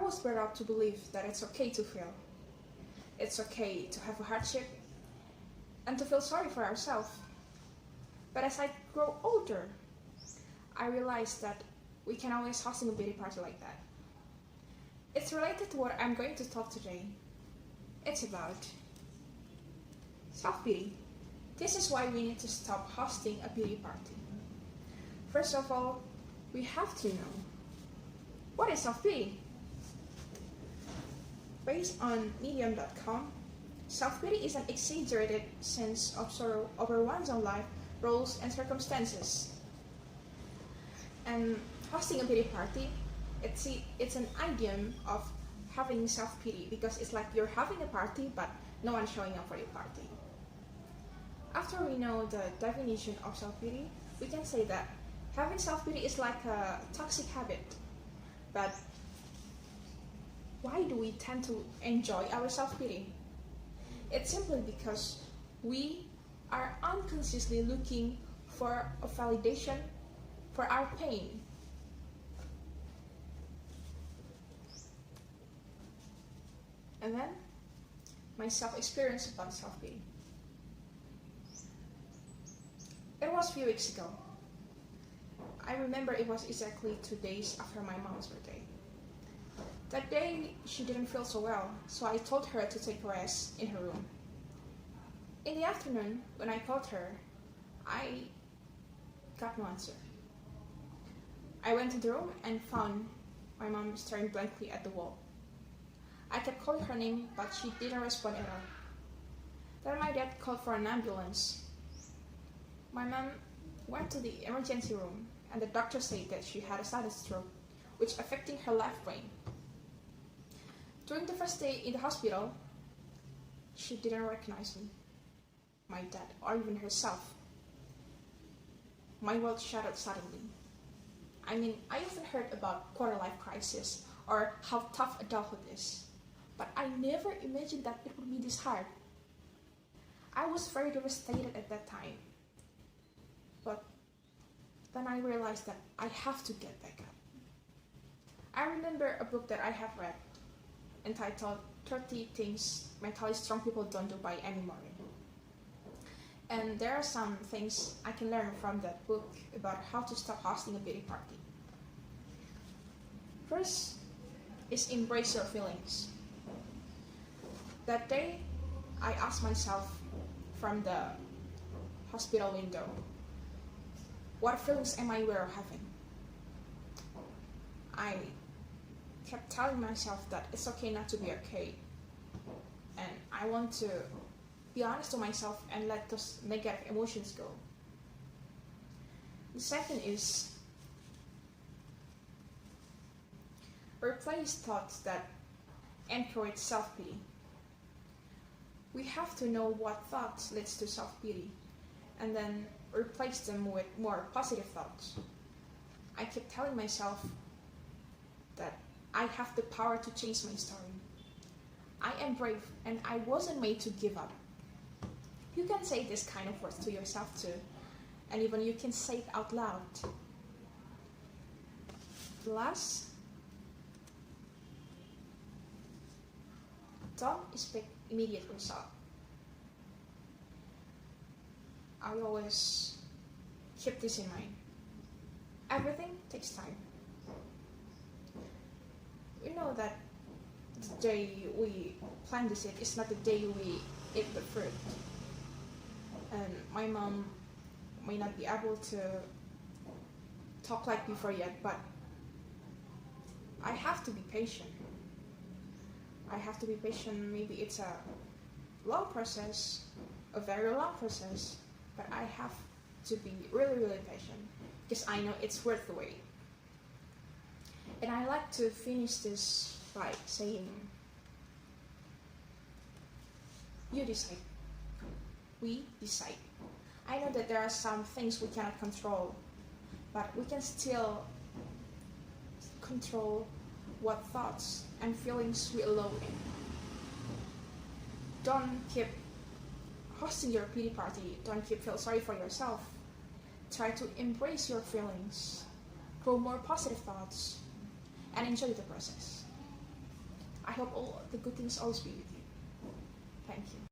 was brought up to believe that it's okay to fail. It's okay to have a hardship and to feel sorry for ourselves. But as I grow older, I realized that we can always hosting a beauty party like that. It's related to what I'm going to talk today. It's about self-pity. This is why we need to stop hosting a beauty party. First of all, we have to know, what is self-pity? Based on medium.com, self-pity is an exaggerated sense of sorrow over one's own life, roles, and circumstances. And hosting a pity party, it's an idiom of having self-pity, because it's like you're having a party but no one's showing up for your party. After we know the definition of self-pity, we can say that having self-pity is like a toxic habit. But why do we tend to enjoy our self-pity? It's simply because we are unconsciously looking for a validation for our pain. And then, my self-experience about self-pity. It was a few weeks ago. I remember it was exactly 2 days after my mom's birthday. That day, she didn't feel so well, so I told her to take a rest in her room. In the afternoon, when I called her, I got no answer. I went to the room and found my mom staring blankly at the wall. I kept calling her name, but she didn't respond at all. Then my dad called for an ambulance. My mom went to the emergency room, and the doctor said that she had a sudden stroke, which affecting her left brain. During the first day in the hospital, she didn't recognize me, my dad, or even herself. My world shattered suddenly. I mean, I often heard about quarter-life crisis or how tough adulthood is, but I never imagined that it would be this hard. I was very devastated at that time, but then I realized that I have to get back up. I remember a book that I have read entitled 30 Things Mentally Strong People Don't Do by anymore. And there are some things I can learn from that book about how to stop hosting a pity party. First is embrace your feelings. That day, I asked myself from the hospital window, what feelings am I aware of having? I kept telling myself that it's okay not to be okay. And I want to be honest to myself and let those negative emotions go. The second is replace thoughts that encourage self-pity. We have to know what thoughts leads to self-pity and then replace them with more positive thoughts. I kept telling myself that I have the power to change my story. I am brave and I wasn't made to give up. You can say this kind of words to yourself too, and even you can say it out loud. Last, don't expect immediate result. I always keep this in mind. Everything takes time. We know that the day we plant the seed is not the day we eat the fruit. And my mom may not be able to talk like before yet, but I have to be patient. I have to be patient. Maybe it's a long process, a very long process, but I have to be really, really patient because I know it's worth the wait. And I like to finish this by saying, you decide. We decide. I know that there are some things we cannot control, but we can still control what thoughts and feelings we allow in. Don't keep hosting your pity party. Don't keep feel sorry for yourself. Try to embrace your feelings, grow more positive thoughts, and enjoy the process. I hope all the good things always be with you. Thank you.